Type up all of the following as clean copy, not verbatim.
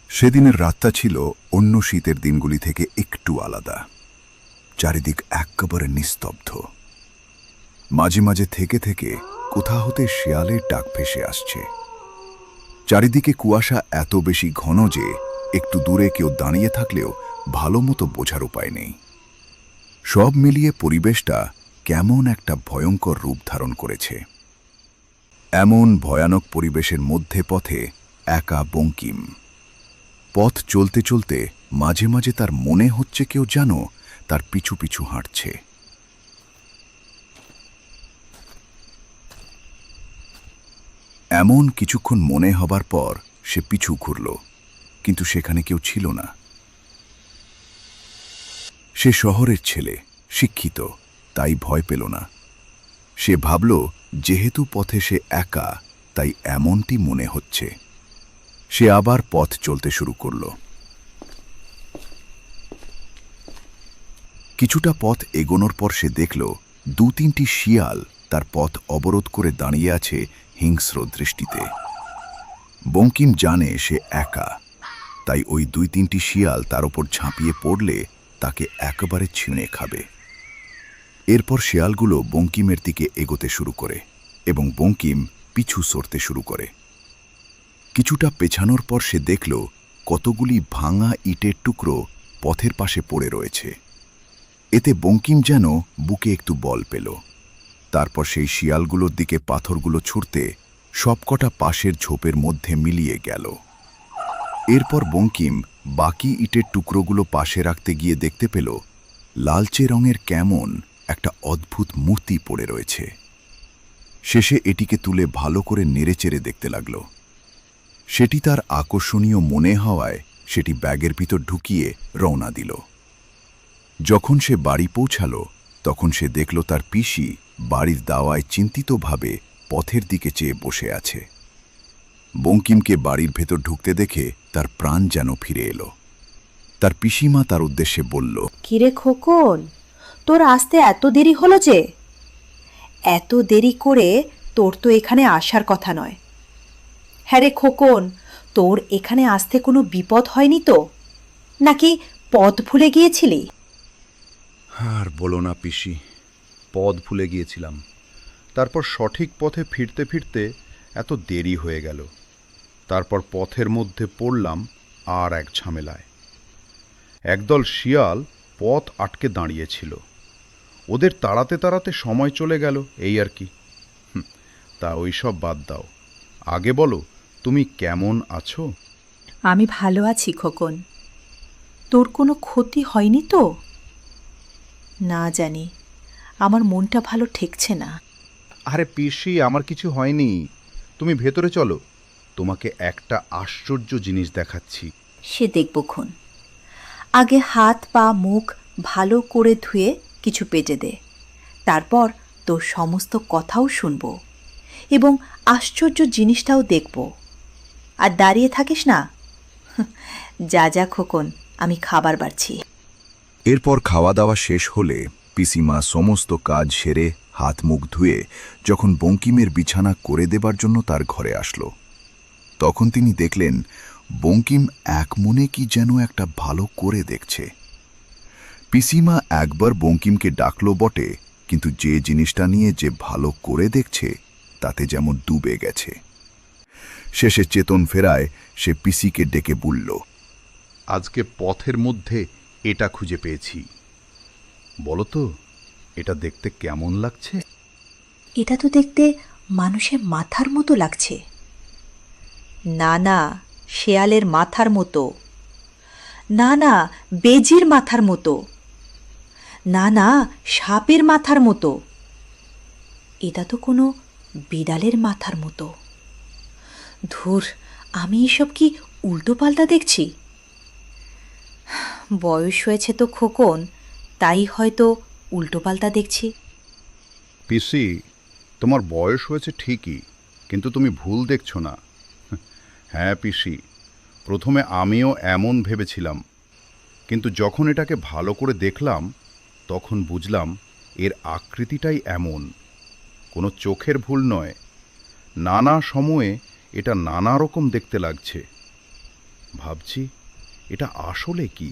সেদিনের রাতটা ছিল অন্য শীতের দিনগুলি থেকে একটু আলাদা। চারিদিক একেবারে নিস্তব্ধ। মাঝে মাঝে থেকে থেকে কোথা হতে শেয়ালের ডাক ভেসে আসছে। চারিদিকে কুয়াশা এত বেশি ঘন যে একটু দূরে কেউ দাঁড়িয়ে থাকলেও ভালো মতো বোঝার উপায় নেই। সব মিলিয়ে পরিবেশটা কেমন একটা ভয়ঙ্কর রূপ ধারণ করেছে। এমন ভয়ানক পরিবেশের মধ্যে পথে একা বঙ্কিম। পথ চলতে চলতে মাঝে মাঝে তার মনে হচ্ছে কেউ যেন তার পিছু পিছু হাঁটছে। এমন কিছুক্ষণ মনে হবার পর সে পিছু ঘুরল, কিন্তু সেখানে কেউ ছিল না। সে শহরের ছেলে, শিক্ষিত, তাই ভয় পেল না। সে ভাবল, যেহেতু পথে সে একা, তাই এমনটি মনে হচ্ছে। সে আবার পথ চলতে শুরু করল। কিছুটা পথ এগোনোর পর সে দেখল দু তিনটি শিয়াল তার পথ অবরোধ করে দাঁড়িয়ে আছে হিংস্র দৃষ্টিতে। বঙ্কিম জানে সে একা, তাই ওই দুই তিনটি শিয়াল তার ওপর ঝাঁপিয়ে পড়লে তাকে একেবারে ছিঁড়ে খাবে। এরপর শিয়ালগুলো বঙ্কিমের দিকে এগোতে শুরু করে এবং বঙ্কিম পিছু সরতে শুরু করে। কিছুটা পেছানোর পর সে দেখল কতগুলি ভাঙা ইটের টুকরো পথের পাশে পড়ে রয়েছে। এতে বঙ্কিম যেন বুকে একটু বল পেল। তারপর সেই শিয়ালগুলোর দিকে পাথরগুলো ছুঁড়তে সবকটা পাশের ঝোপের মধ্যে মিলিয়ে গেল। এরপর বঙ্কিম বাকি ইটের টুকরোগুলো পাশে রাখতে গিয়ে দেখতে পেল লালচে রঙের কেমন একটা অদ্ভুত মূর্তি পড়ে রয়েছে। শেষে এটিকে তুলে ভালো করে নেড়েচেড়ে দেখতে লাগল। সেটি তার আকর্ষণীয় মনে হওয়ায় সেটি ব্যাগের ভিতর ঢুকিয়ে রওনা দিল। যখন সে বাড়ি পৌঁছাল তখন সে দেখল তার পিসি বাড়ির দাওয়ায় চিন্তিতভাবে পথের দিকে চেয়ে বসে আছে। বঙ্কিমকে বাড়ির ভেতর ঢুকতে দেখে তার প্রাণ যেন ফিরে এলো। তার পিসিমা তার উদ্দেশ্যে বলল, কিরে খোকন, তোর আসতে এত দেরি হলো যে? এত দেরি করে তোর তো এখানে আসার কথা নয়। হ্যাঁ রে খোকন, তোর এখানে আসতে কোনো বিপদ হয়নি তো? নাকি পথ ভুলে গিয়েছিলি? আর বলো না পিসি, পথ ভুলে গিয়েছিলাম। তারপর সঠিক পথে ফিরতে ফিরতে এত দেরি হয়ে গেল। তারপর পথের মধ্যে পড়লাম আর এক ঝামেলায়। একদল শিয়াল পথ আটকে দাঁড়িয়েছিল। ওদের তাড়াতে তাড়াতে সময় চলে গেল, এই আর কি। তা ওইসব বাদ দাও, আগে বলো তুমি কেমন আছো? আমি ভালো আছি খোকন। তোর কোনো ক্ষতি হয়নি তো? না জানি, আমার মনটা ভালো ঠেকছে না। আরে পিসি, আমার কিছু হয়নি। তুমি ভেতরে চলো, তোমাকে একটা আশ্চর্য জিনিস দেখাচ্ছি। সে দেখবক্ষণ। আগে হাত পা মুখ ভালো করে ধুয়ে কিছু পেটে দে, তারপর তোর সমস্ত কথাও শুনব এবং আশ্চর্য জিনিসটাও দেখব। আর দাঁড়িয়ে থাকিস না। যা যা খোকন, আমি খাবার বাড়ছি। এরপর খাওয়া দাওয়া শেষ হলে পিসিমা সমস্ত কাজ সেরে হাত মুখ ধুয়ে যখন বঙ্কিমের বিছানা করে দেবার জন্য তার ঘরে আসলো, তখন তিনি দেখলেন বঙ্কিম এক মনে কি যেন একটা ভালো করে দেখছে। পিসিমা একবার বঙ্কিমকে ডাকলো বটে, কিন্তু যে জিনিসটা নিয়ে যে ভালো করে দেখছে তাতে যেমন ডুবে গেছে। শেষে চেতন ফেরায় সে পিসিকে ডেকে বলল, আজকে পথের মধ্যে এটা খুঁজে পেয়েছি। বলো তো, এটা দেখতে কেমন লাগছে? এটা তো দেখতে মানুষের মাথার মতো লাগছে। না না, শেয়ালের মাথার মতো। না না, বেজির মাথার মতো। না না, সাপের মাথার মতো। এটা তো কোনো বিড়ালের মাথার মতো। ধুর, আমি এসব কি উল্টোপাল্টা দেখছি? বয়স হয়েছে তো খোকন, তাই হয়তো উল্টোপাল্টা দেখছি। পিসি, তোমার বয়স হয়েছে ঠিকই, কিন্তু তুমি ভুল দেখছো না। হ্যাঁ পিসি, প্রথমে আমিও এমন ভেবেছিলাম, কিন্তু যখন এটাকে ভালো করে দেখলাম তখন বুঝলাম এর আকৃতিটাই এমন। কোনো চোখের ভুল নয়, নানা সময়ে এটা নানা রকম দেখতে লাগছে। ভাবছি এটা আসলে কি?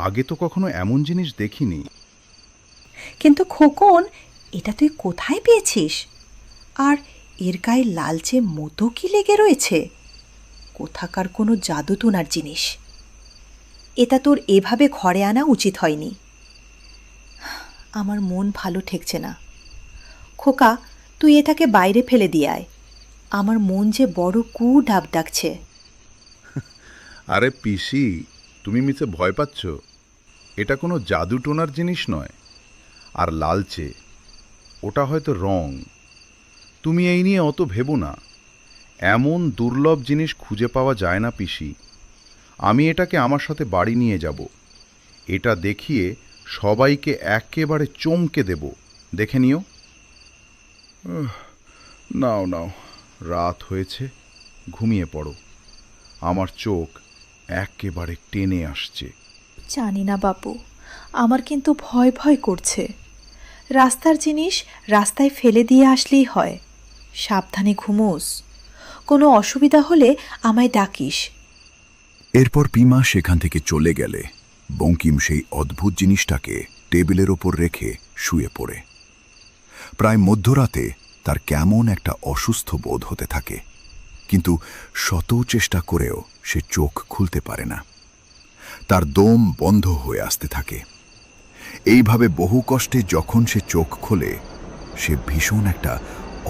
আগে তো কখনো এমন জিনিস দেখিনি। কিন্তু খোকন, এটা তুই কোথায় পেয়েছিস? আর এর গায়ে লালচে মতো কি লেগে রয়েছে? কোথাকার কোনো জাদুটুনার জিনিস। এটা তোর এভাবে ঘরে আনা উচিত হয়নি। আমার মন ভালো ঠেকছে না। খোকা, তুই এটাকে বাইরে ফেলে দিয়ে আয়। আমার মন যে বড় ডাব ডাকছে। আরে পিসি, তুমি মিছে ভয় পাচ্ছ? এটা কোনো জাদুটোনার জিনিস নয়। আর লালচে, ওটা হয়তো রং। তুমি এই নিয়ে অত ভেবো না। এমন দুর্লভ জিনিস খুঁজে পাওয়া যায় না পিসি। আমি এটাকে আমার সাথে বাড়ি নিয়ে যাব। এটা দেখিয়ে সবাইকে একেবারে চমকে দেব। দেখে নিও। নাও নাও, রাত হয়েছে, ঘুমিয়ে পড়ো। আমার চোখ একেবারে টেনে আসছে। জানি না বাপু, আমার কিন্তু ভয় ভয় করছে। রাস্তার জিনিস রাস্তায় ফেলে দিয়ে আসলেই হয়। সাবধানে ঘুমোস। কোনো অসুবিধা হলে আমায় ডাকিস। এরপর পিমা সেখান থেকে চলে গেলে বঙ্কিম সেই অদ্ভুত জিনিসটাকে টেবিলের ওপর রেখে শুয়ে পড়ে। প্রায় মধ্যরাতে তার কেমন একটা অসুস্থ বোধ হতে থাকে, কিন্তু শত চেষ্টা করেও সে চোখ খুলতে পারে না। তার দম বন্ধ হয়ে আসতে থাকে। এইভাবে বহু কষ্টে যখন সে চোখ খোলে, সে ভীষণ একটা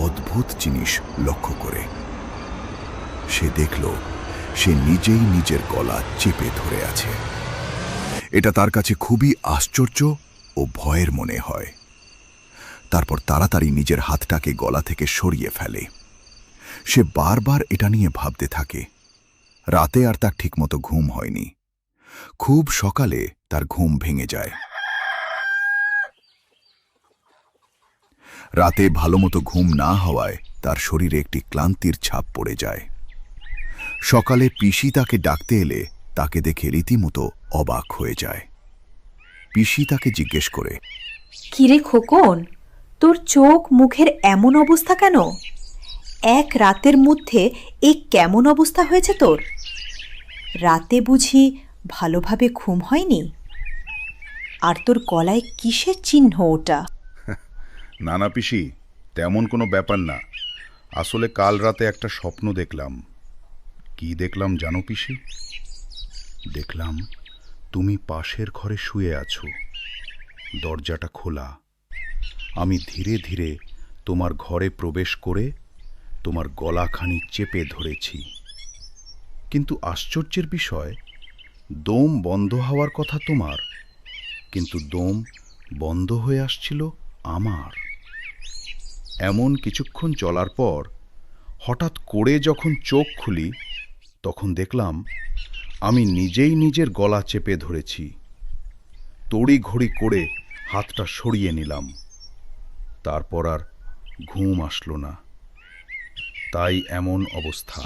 অদ্ভুত জিনিস লক্ষ্য করে। সে দেখল সে নিজেই নিজের গলা চেপে ধরে আছে। এটা তার কাছে খুবই আশ্চর্য ও ভয়ের মনে হয়। তারপর তাড়াতাড়ি নিজের হাতটাকে গলা থেকে সরিয়ে ফেলে। সে বারবার এটা নিয়ে ভাবতে থাকে। রাতে আর তার ঠিকমতো ঘুম হয়নি। খুব সকালে তার ঘুম ভেঙে যায়। রাতে ভালোমতো ঘুম না হওয়ায় তার শরীরে একটি ক্লান্তির ছাপ পড়ে যায়। সকালে পিসি তাকে ডাকতে এলে তাকে দেখে রীতিমতো অবাক হয়ে যায়। পিসি তাকে জিজ্ঞেস করে, কিরে খোকন, তোর চোখ মুখের এমন অবস্থা কেন? এক রাতের মধ্যে এই কেমন অবস্থা হয়েছে তোর? রাতে বুঝি ভালোভাবে ঘুম হয়নি? আর তোর গলায় কিসের চিহ্ন ওটা? নানা পিসি, তেমন কোনো ব্যাপার না। আসলে কাল রাতে একটা স্বপ্ন দেখলাম। কি দেখলাম জানো পিসি? দেখলাম তুমি পাশের ঘরে শুয়ে আছো, দরজাটা খোলা। আমি ধীরে ধীরে তোমার ঘরে প্রবেশ করে তোমার গলাখানি চেপে ধরেছি। কিন্তু আশ্চর্যের বিষয়, দম বন্ধ হওয়ার কথা তোমার, কিন্তু দম বন্ধ হয়ে আসছিল আমার। এমন কিছুক্ষণ চলার পর হঠাৎ করে যখন চোখ খুলি, তখন দেখলাম আমি নিজেই নিজের গলা চেপে ধরেছি। তড়িঘড়ি করে হাতটা সরিয়ে নিলাম। তারপর আর ঘুম আসলো না। তাই এমন অবস্থা।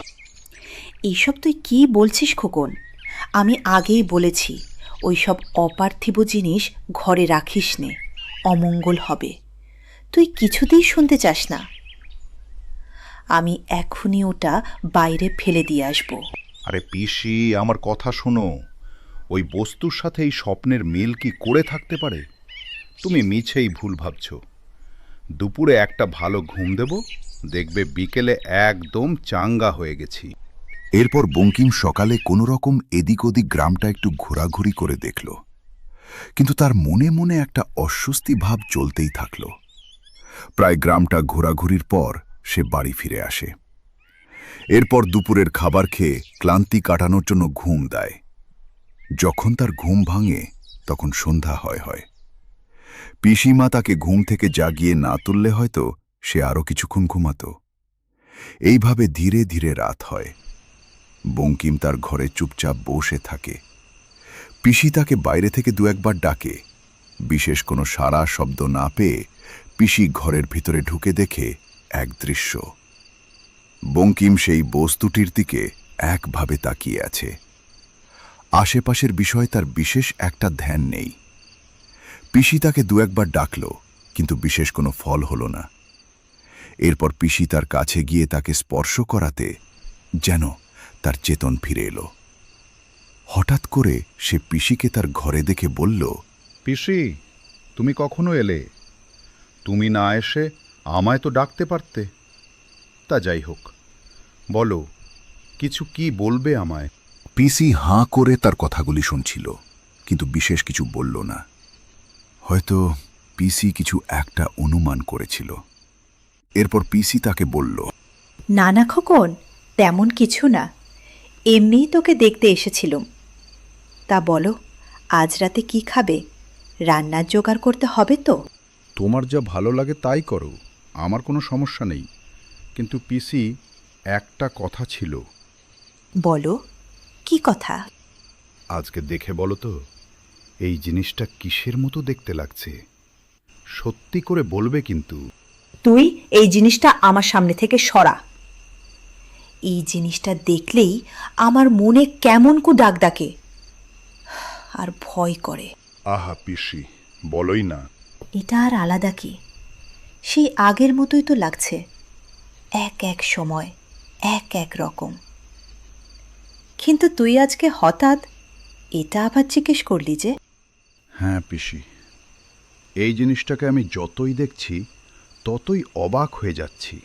এইসব তুই কি বলছিস খোকন? আমি আগেই বলেছি, ওইসব অপার্থিব জিনিস ঘরে রাখিস নে, অমঙ্গল হবে। তুই কিছুতেই শুনতে চাস না। আমি এখনই ওটা বাইরে ফেলে দিয়ে আসব। আরে পিসি, আমার কথা শোনো। ওই বস্তুর সাথে এই স্বপ্নের মিল কি করে থাকতে পারে? তুমি মিছেই ভুল ভাবছ। দুপুরে একটা ভালো ঘুম দেব, দেখবে বিকেলে একদম চাঙ্গা হয়ে গেছি। এরপর বঙ্কিম সকালে কোনো রকম এদিক ওদিক গ্রামটা একটু ঘোরাঘুরি করে দেখল, কিন্তু তার মনে মনে একটা অস্বস্তি ভাব চলতেই থাকল। প্রায় গ্রামটা ঘোরাঘুরির পর সে বাড়ি ফিরে আসে। এরপর দুপুরের খাবার খেয়ে ক্লান্তি কাটানোর জন্য ঘুম দেয়। যখন তার ঘুম ভাঙে তখন সন্ধ্যা হয়। পিসিমা তাকে ঘুম থেকে জাগিয়ে না তুললে হয়তো সে আরো কিছুক্ষণ ঘুমাত। এইভাবে ধীরে ধীরে রাত হয়। বঙ্কিম তার ঘরে চুপচাপ বসে থাকে। পিসি তাকে বাইরে থেকে দু একবার ডাকে। বিশেষ কোনো সাড়া শব্দ না পেয়ে পিসি ঘরের ভিতরে ঢুকে দেখে এক দৃশ্য। বঙ্কিম সেই বস্তুটির দিকে একভাবে তাকিয়ে আছে। আশেপাশের বিষয়ে তার বিশেষ একটা ধ্যান নেই। পিসি তাকে দু একবার ডাকল, কিন্তু বিশেষ কোনো ফল হল না। এরপর পিসি তার কাছে গিয়ে তাকে স্পর্শ করাতে যেন তার চেতন ফিরে এলো। হঠাৎ করে সে পিসিকে তার ঘরে দেখে বলল, পিসি, তুমি কখনো এলে? তুমি না এসে আমায় তো ডাকতে পারতে। তা যাই হোক, বলো, কিছু কি বলবে আমায়? পিসি হাঁ করে তার কথাগুলি শুনছিল, কিন্তু বিশেষ কিছু বলল না। হয়তো পিসি কিছু একটা অনুমান করেছিল। এরপর পিসি তাকে বলল, না না খোকন, তেমন কিছু না, এমনিই তোকে দেখতে এসেছিলুম। তা বলো, আজ রাতে কি খাবে? রান্নার জোগাড় করতে হবে তো। তোমার যা ভালো লাগে তাই করো, আমার কোনো সমস্যা নেই। কিন্তু পিসি, একটা কথা ছিল। বলো, কি কথা? আজকে দেখে বলো তো, এই জিনিসটা কিসের মতো দেখতে লাগছে? সত্যি করে বলবে কিন্তু। তুই এই জিনিসটা আমার সামনে থেকে সরা। এই জিনিসটা দেখলেই আমার মনে কেমন কু ডাক ডাকে আর ভয় করে। আহা পিসি, বলোই না। এটা আর আলাদা কি, সেই আগের মতোই তো লাগছে। এক এক সময় এক এক রকম। কিন্তু তুই আজকে হঠাৎ এটা আবার জিজ্ঞেস করলি যে? হ্যাঁ পিসি, এই জিনিসটাকে আমি যতই দেখছি ততই অবাক হয়ে যাচ্ছি।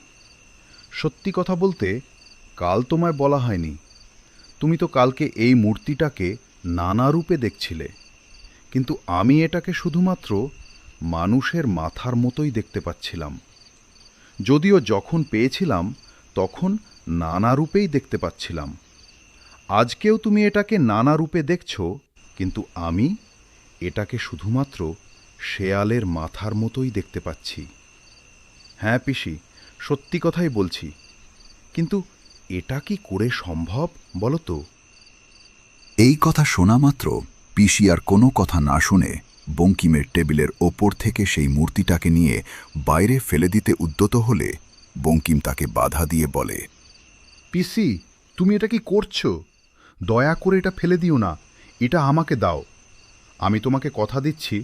সত্যি কথা বলতে, কাল তোমায় বলা হয়নি। তুমি তো কালকে এই মূর্তিটাকে নানা রূপে দেখছিলে, কিন্তু আমি এটাকে শুধুমাত্র মানুষের মাথার মতোই দেখতে পাচ্ছিলাম। যদিও যখন পেয়েছিলাম তখন নানা রূপেই দেখতে পাচ্ছিলাম। আজকেও তুমি এটাকে নানা রূপে দেখছো, কিন্তু আমি এটাকে শুধুমাত্র শেয়ালের মাথার মতোই দেখতে পাচ্ছি। হ্যাঁ পিসি, সত্যি কথাই বলছি। কিন্তু এটা কি করে সম্ভব বলো তো? এই কথা শোনা মাত্র পিসি আর কোনো কথা না শুনে বঙ্কিমের টেবিলের ওপর থেকে সেই মূর্তিটাকে নিয়ে বাইরে ফেলে দিতে উদ্যত হলে বঙ্কিম তাকে বাধা দিয়ে বলে, পিসি, তুমি এটা কি করছো? দয়া করে এটা ফেলে দিও না, এটা আমাকে দাও। আমি তোমাকে কথা দিচ্ছি,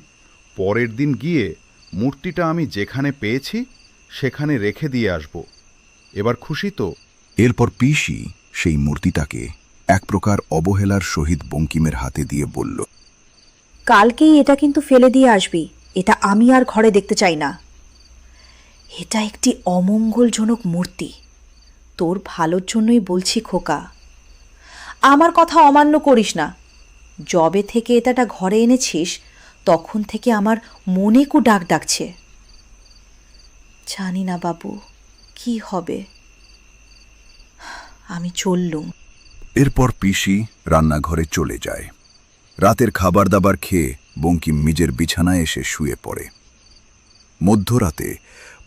পরের দিন গিয়ে মূর্তিটা আমি যেখানে পেয়েছি সেখানে রেখে দিয়ে আসব। এবার খুশি তো? এরপর পিসি সেই মূর্তিটাকে এক প্রকার অবহেলার সহিত বঙ্কিমের হাতে দিয়ে বলল, কালকেই এটা কিন্তু ফেলে দিয়ে আসবি। এটা আমি আর ঘরে দেখতে চাই না। এটা একটি অমঙ্গলজনক মূর্তি। তোর ভালোর জন্যই বলছি খোকা, আমার কথা অমান্য করিস না। যবে থেকে এটাটা ঘরে এনেছিস তখন থেকে আমার মনে কু ডাক ডাকছে। জানি না বাবু, কি হবে। আমি চললুম। এরপর পিসি রান্নাঘরে চলে যায়। রাতের খাবার দাবার খেয়ে বঙ্কিম নিজের বিছানায় এসে শুয়ে পড়ে। মধ্যরাতে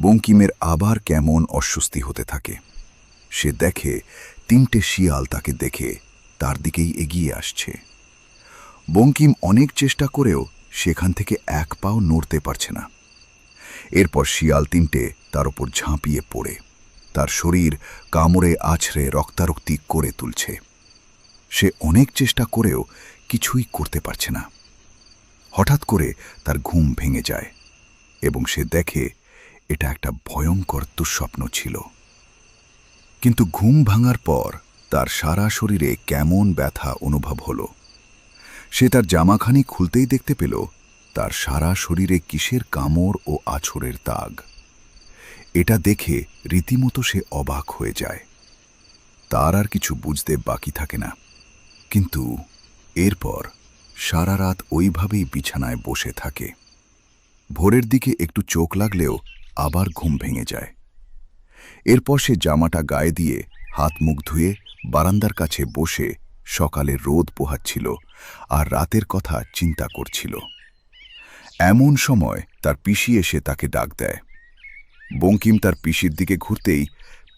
বঙ্কিমের আবার কেমন অস্বস্তি হতে থাকে। সে দেখে 3টে শিয়াল তাকে দেখে তার দিকেই এগিয়ে আসছে। বঙ্কিম অনেক চেষ্টা করেও সেখান থেকে এক পাও নড়তে পারছে না। এরপর শিয়াল 3টে তার উপর ঝাঁপিয়ে পড়ে তার শরীর কামড়ে আছড়ে রক্তারক্তি করে তুলছে। সে অনেক চেষ্টা করেও কিছুই করতে পারছে না। হঠাৎ করে তার ঘুম ভেঙে যায় এবং সে দেখে এটা একটা ভয়ঙ্কর দুঃস্বপ্ন ছিল। কিন্তু ঘুম ভাঙার পর তার সারা শরীরে কেমন ব্যথা অনুভব হলো। সে তার জামাখানি খুলতেই দেখতে পেল তার সারা শরীরে কিসের কামড় ও আছড়ের দাগ। এটা দেখে রীতিমতো সে অবাক হয়ে যায়। তার আর কিছু বুঝতে বাকি থাকে না। কিন্তু এরপর সারা রাত ওইভাবেই বিছানায় বসে থাকে। ভোরের দিকে একটু চোখ লাগলেও আবার ঘুম ভেঙে যায়। এরপর সে জামাটা গায়ে দিয়ে হাত মুখ ধুয়ে বারান্দার কাছে বসে সকালে রোদ পোহাচ্ছিল আর রাতের কথা চিন্তা করছিল। এমন সময় তার পিসি এসে তাকে ডাক দেয়। বঙ্কিম তার পিসির দিকে ঘুরতেই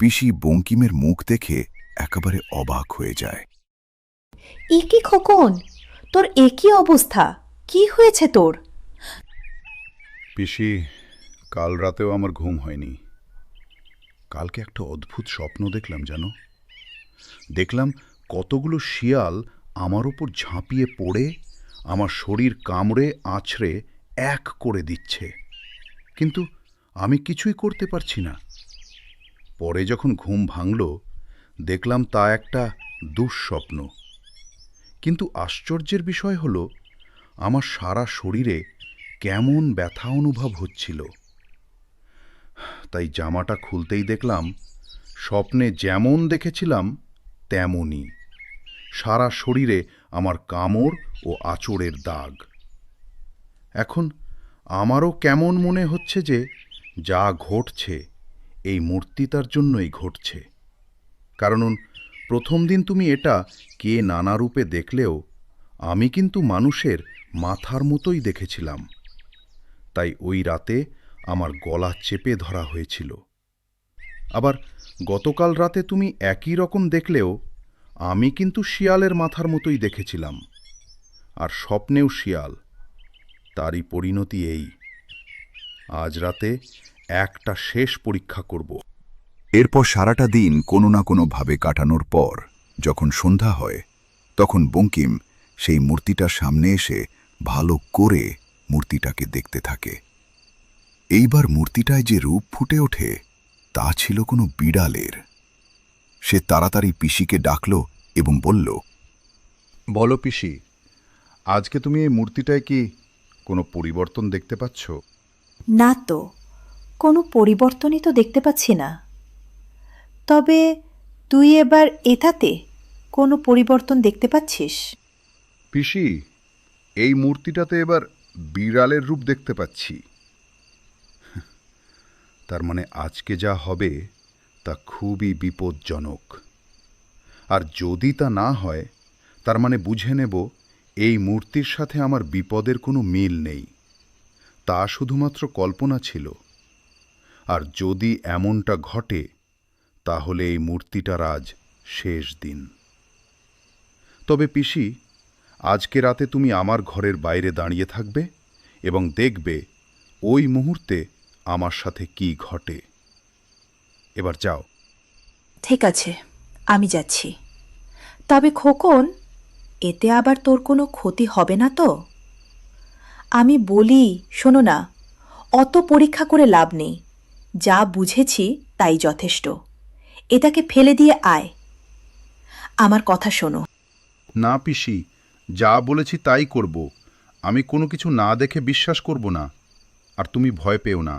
পিসি বঙ্কিমের মুখ দেখে একেবারে অবাক হয়ে যায়। এ কি খোকন, তোর একই অবস্থা? কি হয়েছে তোর? পিসি, কাল রাতেও আমার ঘুম হয়নি। কালকে একটা অদ্ভুত স্বপ্ন দেখলাম জানো। দেখলাম কতগুলো শিয়াল আমার উপর ঝাঁপিয়ে পড়ে আমার শরীর কামড়ে আছড়ে এক করে দিচ্ছে, কিন্তু আমি কিছুই করতে পারছি না। পরে যখন ঘুম ভাঙল দেখলাম তা একটা দুঃস্বপ্ন। কিন্তু আশ্চর্যের বিষয় হলো আমার সারা শরীরে কেমন ব্যথা অনুভব হচ্ছিল। তাই জামাটা খুলতেই দেখলাম স্বপ্নে যেমন দেখেছিলাম তেমনই, সারা শরীরে আমার কামড় ও আঁচড়ের দাগ। এখন আমারও কেমন মনে হচ্ছে যে যা ঘটছে এই মূর্তিটার জন্যই ঘটছে। কারণ প্রথম দিন তুমি এটা কে নানা রূপে দেখলেও আমি কিন্তু মানুষের মাথার মতোই দেখেছিলাম। তাই ওই রাতে আমার গলা চেপে ধরা হয়েছিল। আবার গতকাল রাতে তুমি একই রকম দেখলেও আমি কিন্তু শিয়ালের মাথার মতোই দেখেছিলাম, আর স্বপ্নেও শিয়াল। তারই পরিণতি এই। আজ রাতে একটা শেষ পরীক্ষা করব। এরপর সারাটা দিন কোনো না কোনোভাবে কাটানোর পর যখন সন্ধ্যা হয়, তখন বঙ্কিম সেই মূর্তিটার সামনে এসে ভালো করে মূর্তিটাকে দেখতে থাকে। এইবার মূর্তিটায় যে রূপ ফুটে ওঠে তা ছিল কোনো বিড়ালের। সে তাড়াতাড়ি পিসিকে ডাকল এবং বলল, বলো পিসি, আজকে তুমি এই মূর্তিটায় কি কোনো পরিবর্তন দেখতে পাচ্ছ? না তো, কোনো পরিবর্তনই তো দেখতে পাচ্ছি না। তবে তুই এবার এটাতে কোনো পরিবর্তন দেখতে পাচ্ছিস? পিসি, এই মূর্তিটাতে এবার বিড়ালের রূপ দেখতে পাচ্ছি। তার মানে আজকে যা হবে তা খুবই বিপজ্জনক। আর যদি তা না হয়, তার মানে বুঝে নেব এই মূর্তির সাথে আমার বিপদের কোনো মিল নেই, তা শুধুমাত্র কল্পনা ছিল। আর যদি এমনটা ঘটে, তাহলে এই মূর্তিটার আজ শেষ দিন। তবে পিসি, আজকে রাতে তুমি আমার ঘরের বাইরে দাঁড়িয়ে থাকবে এবং দেখবে ওই মুহূর্তে আমার সাথে কি ঘটে। এবার যাও। ঠিক আছে, আমি যাচ্ছি। তবে খোকন, এতে আবার তোর কোনো ক্ষতি হবে না তো? আমি বলি, শোনো না, অত পরীক্ষা করে লাভ নেই। যা বুঝেছি তাই যথেষ্ট। এটাকে ফেলে দিয়ে আয়। আমার কথা শোনো। না পিসি, যা বলেছি তাই করব। আমি কোনো কিছু না দেখে বিশ্বাস করব না। আর তুমি ভয় পেও না।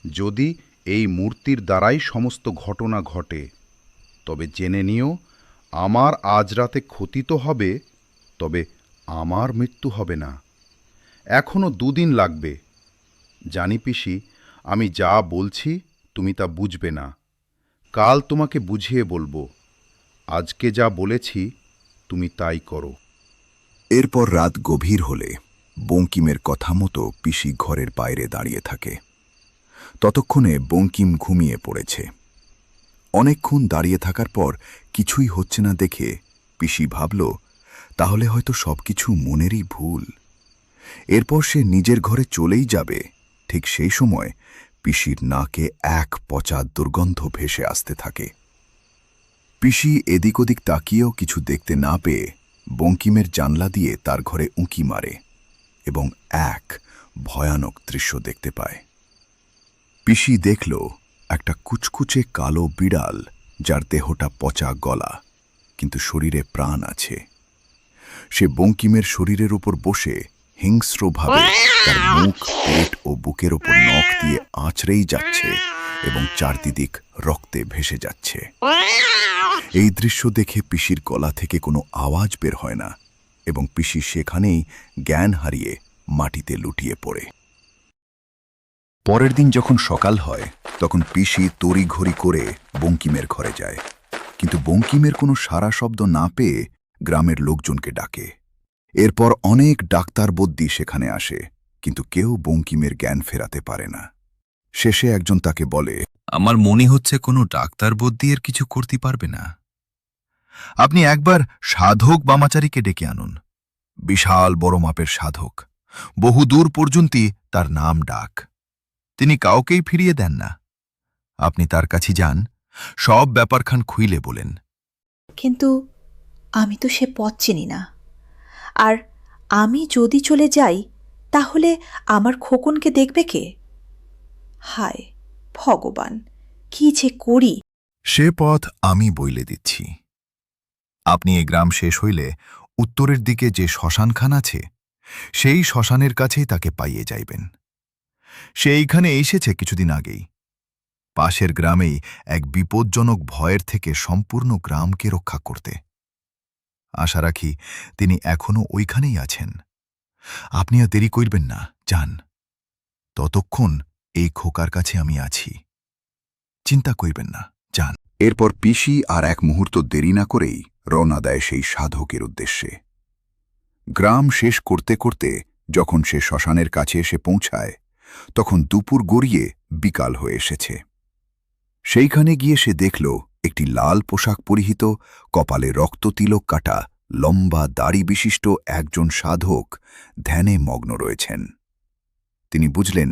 যদি এই মূর্তির দ্বারাই সমস্ত ঘটনা ঘটে, তবে জেনে নিও আমার আজ রাতে ক্ষতি তো হবে, তবে আমার মৃত্যু হবে না। এখনো 2 দিন লাগবে। জানি পিসি, আমি যা বলছি তুমি তা বুঝবে না। কাল তোমাকে বুঝিয়ে বলবো। আজকে যা বলেছি তুমি তাই করো। এরপর রাত গভীর হলে বঙ্কিমের কথা মতো পিসি ঘরের বাইরে দাঁড়িয়ে থাকে। ততক্ষণে বঙ্কিম ঘুমিয়ে পড়েছে। অনেকক্ষণ দাঁড়িয়ে থাকার পর কিছুই হচ্ছে না দেখে পিসি ভাবল, তাহলে হয়তো সবকিছু মনেরই ভুল। এরপর সে নিজের ঘরে চলেই যাবে। ঠিক সেই সময় পিসির নাকে এক পচা দুর্গন্ধ ভেসে আসতে থাকে। পিসি এদিক ওদিক তাকিয়েও কিছু দেখতে না পেয়ে বঙ্কিমের জানলা দিয়ে তার ঘরে উঁকি মারে এবং এক ভয়ানক দৃশ্য দেখতে পায়। পিসি দেখল একটা কুচকুচে কালো বিড়াল, যার দেহটা পচা গলা, কিন্তু শরীরে প্রাণ আছে। সে বঙ্কিমের শরীরের উপর বসে হিংস্রভাবে তার মুখ, পেট ও বুকের ওপর নখ দিয়ে আঁচড়েই যাচ্ছে এবং চারদিক রক্তে ভেসে যাচ্ছে। এই দৃশ্য দেখে পিসির গলা থেকে কোনো আওয়াজ বের হয় না এবং পিসি সেখানেই জ্ঞান হারিয়ে মাটিতে লুটিয়ে পড়ে। পরের দিন যখন সকাল হয়, তখন পিসি তড়িঘড়ি করে বঙ্কিমের ঘরে যায়, কিন্তু বঙ্কিমের কোনো সাড়া শব্দ না পেয়ে গ্রামের লোকজনকে ডাকে। এরপর অনেক ডাক্তার বদ্যি সেখানে আসে, কিন্তু কেউ বঙ্কিমের জ্ঞান ফেরাতে পারে না। শেষে একজন তাকে বলে, আমার মনে হচ্ছে কোনো ডাক্তার বদ্যি এর কিছু করতে পারবে না। আপনি একবার সাধক বামাচারীকে ডেকে আনুন। বিশাল বড় মাপের সাধক, বহু দূর পর্যন্তই তার নাম ডাক। তিনি কাউকেই ফিরিয়ে দেন না। আপনি তার কাছে যান, সব ব্যাপারখান খুইলে বলেন। কিন্তু আমি তো সে পথ চিনি না। আর আমি যদি চলে যাই, তাহলে আমার খোকনকে দেখবে কে? হায় ভগবান, কি যে করি! সে পথ আমি বইলে দিচ্ছি। আপনি এ গ্রাম শেষ হইলে উত্তরের দিকে যে শ্মশানখান আছে সেই শ্মশানের কাছেই তাকে পাইয়ে যাইবেন। সে এইখানে এসেছে কিছুদিন আগেই। পাশের গ্রামেই এক বিপজ্জনক ভয়ের থেকে সম্পূর্ণ গ্রামকে রক্ষা করতে। আশা রাখি তিনি এখনও ওইখানেই আছেন। আপনি আর দেরি করবেন না, যান। ততক্ষণ এই খোকার কাছে আমি আছি, চিন্তা করবেন না, যান। এরপর পিসি আর এক মুহূর্ত দেরি না করেই রওনা দেয় সেই সাধকের উদ্দেশ্যে। গ্রাম শেষ করতে করতে যখন সে শ্মশানের কাছে এসে পৌঁছায়, তখন দুপুর গড়িয়ে বিকাল হয়ে এসেছে। সেইখানে গিয়ে সে দেখল একটি লাল পোশাক পরিহিত, কপালে রক্ততিলক কাটা, লম্বা দাড়ি বিশিষ্ট একজন সাধক ধ্যানে মগ্ন রয়েছেন। তিনি বুঝলেন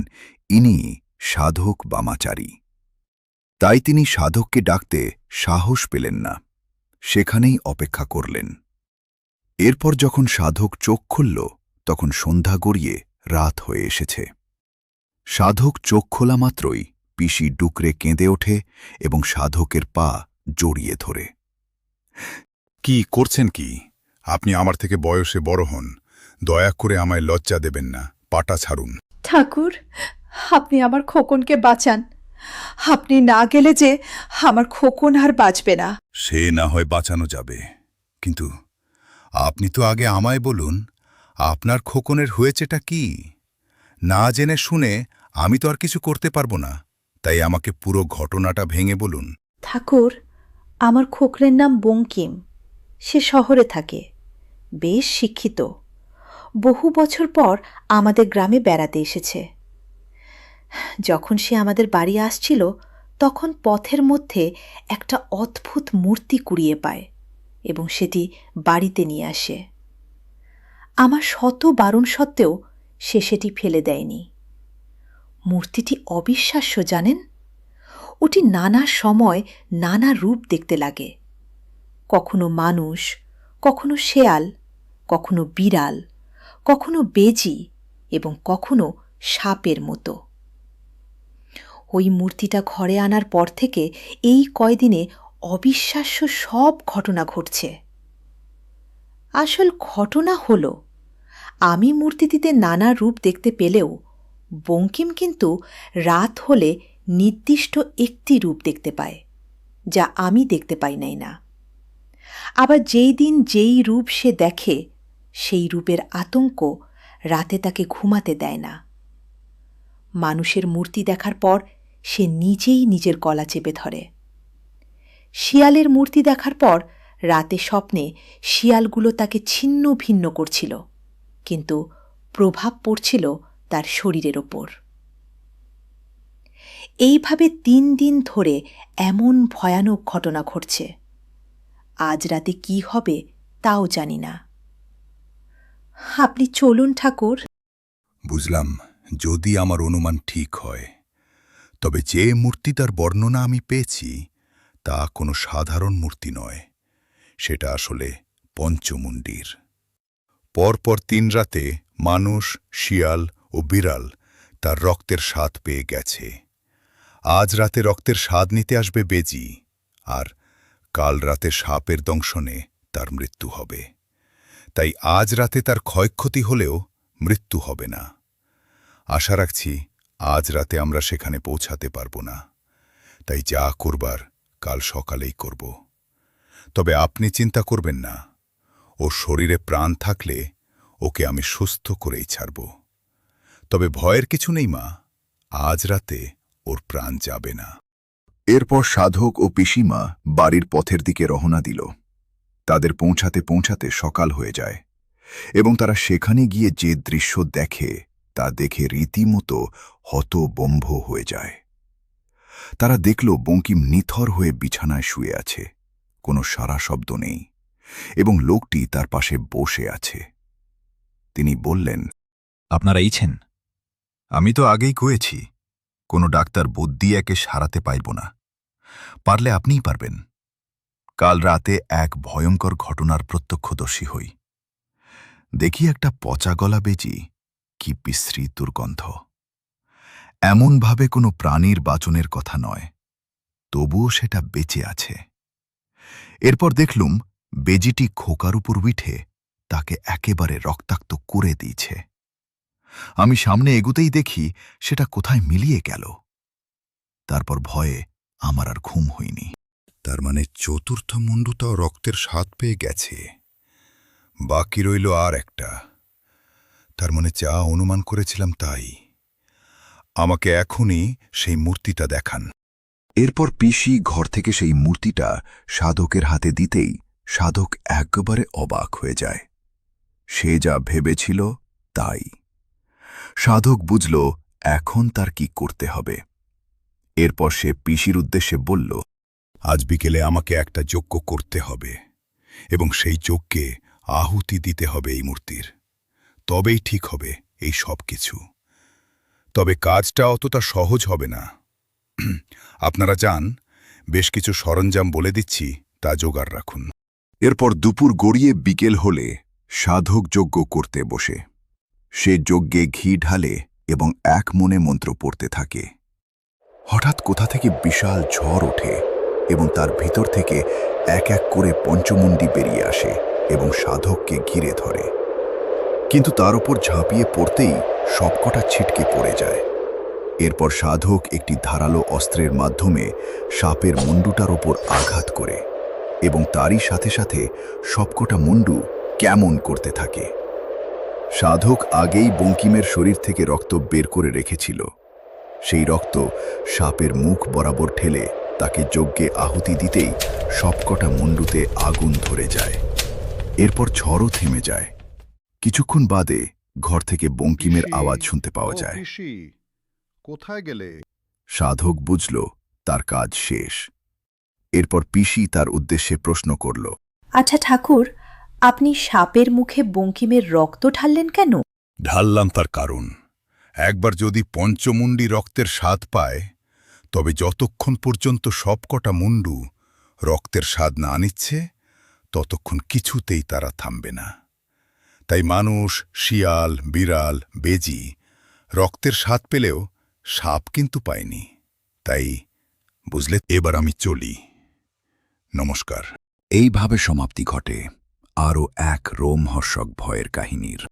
ইনি সাধক বামাচারী। তাই তিনি সাধককে ডাকতে সাহস পেলেন না, সেখানেই অপেক্ষা করলেন। এরপর যখন সাধক চোখ খুলল, তখন সন্ধ্যা গড়িয়ে রাত হয়ে এসেছে। সাধক চোখ খোলা মাত্রই পিসি ডুকরে কেঁদে ওঠে এবং সাধকের পা জড়িয়ে ধরে। কি করছেন কি? আপনি আমার থেকে বয়সে বড় হন, দয়া করে আমায় লজ্জা দেবেন না, পাটা ছাড়ুন। ঠাকুর, আপনি আমার খোকনকে বাঁচান। আপনি না গেলে যে আমার খোকন আর বাঁচবে না। সে না হয় বাঁচানো যাবে, কিন্তু আপনি তো আগে আমায় বলুন, আপনার খোকনের হয়েছেটা কি? না জেনে শুনে আমি তো আর কিছু করতে পারবো না, তাই আমাকে পুরো ঘটনাটা ভেঙে বলুন। ঠাকুর, আমার খোকরের নাম বঙ্কিম। সে শহরে থাকে, বেশ শিক্ষিত। বহু বছর পর আমাদের গ্রামে বেড়াতে এসেছে। যখন সে আমাদের বাড়ি আসছিল, তখন পথের মধ্যে একটা অদ্ভুত মূর্তি কুড়িয়ে পায় এবং সেটি বাড়িতে নিয়ে আসে। আমার শত বারণ সত্ত্বেও সে সেটি ফেলে দেয়নি। মূর্তিটি অবিশ্বাস্য, জানেন? ওটি নানা সময় নানা রূপ দেখতে লাগে। কখনো মানুষ, কখনো শেয়াল, কখনো বিড়াল, কখনো বেজি এবং কখনো সাপের মতো। ওই মূর্তিটা ঘরে আনার পর থেকে এই কয়দিনে অবিশ্বাস্য সব ঘটনা ঘটছে। আসল ঘটনা হল, আমি মূর্তিটিতে নানা রূপ দেখতে পেলেও বঙ্কিম কিন্তু রাত হলে নির্দিষ্ট একটি রূপ দেখতে পায়, যা আমি দেখতে পাই নাই না। আবার যেই দিন যেই রূপ সে দেখে, সেই রূপের আতঙ্ক রাতে তাকে ঘুমাতে দেয় না। মানুষের মূর্তি দেখার পর সে নিজেই নিজের গলা চেপে ধরে। শিয়ালের মূর্তি দেখার পর রাতে স্বপ্নে শিয়ালগুলো তাকে ছিন্ন ভিন্ন করছিল, কিন্তু প্রভাব পড়ছিল তার শরীরের ওপর। এইভাবে 3 দিন ধরে এমন ভয়ানক ঘটনা ঘটছে। আজ রাতে কি হবে তাও জানি না। আপনি চলুন ঠাকুর। বুঝলাম, যদি আমার অনুমান ঠিক হয়, তবে যে মূর্তিটার বর্ণনা আমি পেয়েছি তা কোনো সাধারণ মূর্তি নয়, সেটা আসলে পঞ্চমুণ্ডির। পরপর 3 রাতে মানুষ, শিয়াল ও বিড়াল তার রক্তের স্বাদ পেয়ে গেছে। আজ রাতে রক্তের স্বাদ নিতে আসবে বেজি, আর কাল রাতে সাপের দংশনে তার মৃত্যু হবে। তাই আজ রাতে তার ক্ষয়ক্ষতি হলেও মৃত্যু হবে না। আশা রাখছি আজ রাতে আমরা সেখানে পৌঁছাতে পারব না, তাই যা করবার কাল সকালেই করব। তবে আপনি চিন্তা করবেন না, ওর শরীরে প্রাণ থাকলে ওকে আমি সুস্থ করেই ছাড়ব। তবে ভয়ের কিছু নেই মা, আজ রাতে ওর প্রাণ যাবে না। এরপর সাধক ও পিসিমা বাড়ির পথের দিকে রওনা দিল। তাদের পৌঁছাতে পৌঁছাতে সকাল হয়ে যায় এবং তারা সেখানে গিয়ে যে দৃশ্য দেখে তা দেখে রীতিমতো হতবম্ব হয়ে যায়। তারা দেখল বঙ্কিম নিথর হয়ে বিছানায় শুয়ে আছে, কোনো সারা শব্দ নেই, এবং লোকটি তার পাশে বসে আছে। তিনি বললেন, আপনারা এইছেন? আমি তো আগেই কয়েছি, কোনো ডাক্তার বুদ্ধি একে সারাতে পাইব না। পারলে আপনিই পারবেন। কাল রাতে এক ভয়ঙ্কর ঘটনার প্রত্যক্ষদর্শী হই। দেখি একটা পচা গলা বেজি, কি বিশ্রী দুর্গন্ধ। এমনভাবে কোনো প্রাণীর বাচনের কথা নয়, তবুও সেটা বেঁচে আছে। এরপর দেখলুম বেজিটি খোকার উপর উঠে তাকে একেবারে রক্তাক্ত করে দিয়েছে। আমি সামনে এগুতেই দেখি সেটা কোথায় মিলিয়ে গেল। তারপর ভয়ে আমার আর ঘুম হয়নি। তার মানে চতুর্থ মুন্ডুটাও রক্তের স্বাদ পেয়ে গেছে। বাকি রইল আর একটা। তার মানে যা অনুমান করেছিলাম তাই। আমাকে এখনই সেই মূর্তিটা দেখান। এরপর পিসি ঘর থেকে সেই মূর্তিটা সাধকের হাতে দিতেই সাধক একেবারে অবাক হয়ে যায়। সে যা ভেবেছিল তাই। সাধক বুঝল এখন তার কি করতে হবে। এরপর সে পিসির উদ্দেশ্যে বলল, আজ বিকেলে আমাকে একটা যজ্ঞ করতে হবে এবং সেই যজ্ঞে আহুতি দিতে হবে এই মূর্তির। তবেই ঠিক হবে এই সব কিছু। তবে কাজটা অতটা সহজ হবে না। আপনারা যান, বেশ কিছু সরঞ্জাম বলে দিচ্ছি, তা জোগাড় রাখুন। এরপর দুপুর গড়িয়ে বিকেল হলে সাধক যজ্ঞ করতে বসে। সে যজ্ঞে ঘি ঢালে এবং এক মনে মন্ত্র পড়তে থাকে। হঠাৎ কোথা থেকে বিশাল ঝড় ওঠে এবং তার ভিতর থেকে এক এক করে পঞ্চমুণ্ডি বেরিয়ে আসে এবং সাধককে ঘিরে ধরে। কিন্তু তার উপর ঝাঁপিয়ে পড়তেই সবকটা ছিটকে পড়ে যায়। এরপর সাধক একটি ধারালো অস্ত্রের মাধ্যমে সাপের মুন্ডুটার ওপর আঘাত করে এবং তারই সাথে সাথে সবকটা মুন্ডু কেমন করতে থাকে। সাধক আগেই বঙ্কিমের শরীর থেকে রক্ত বের করে রেখেছিল। সেই রক্ত সাপের মুখ বরাবর ঠেলে তাকে যজ্ঞে আহুতি দিতেই সবকটা মুন্ডুতে আগুন ধরে যায়। এরপর ঝড়ও থেমে যায়। কিছুক্ষণ বাদে ঘর থেকে বঙ্কিমের পিসি, আওয়াজ শুনতে পাওয়া ও যায়। পিসি, কোথায় গেলে? সাধক বুঝল তার কাজ শেষ। এরপর পিসি তার উদ্দেশ্যে প্রশ্ন করল, আচ্ছা ঠাকুর, আপনি সাপের মুখে বঙ্কিমের রক্ত ঢাললেন কেন? ঢাললাম তার কারণ, একবার যদি পঞ্চমুণ্ডি রক্তের স্বাদ পায়, তবে যতক্ষণ পর্যন্ত সবকটা মুন্ডু রক্তের স্বাদ না নিচ্ছে, ততক্ষণ কিছুতেই তারা থামবে না। তাই মানুষ, শিয়াল, বিড়াল, বেজি রক্তের স্বাদ পেলেও সাপ কিন্তু পায়নি। তাই বুঝলে, এবার আমি চলি। নমস্কার। এইভাবে সমাপ্তি ঘটে আরও এক রোমহর্ষক ভয়ের কাহিনীর।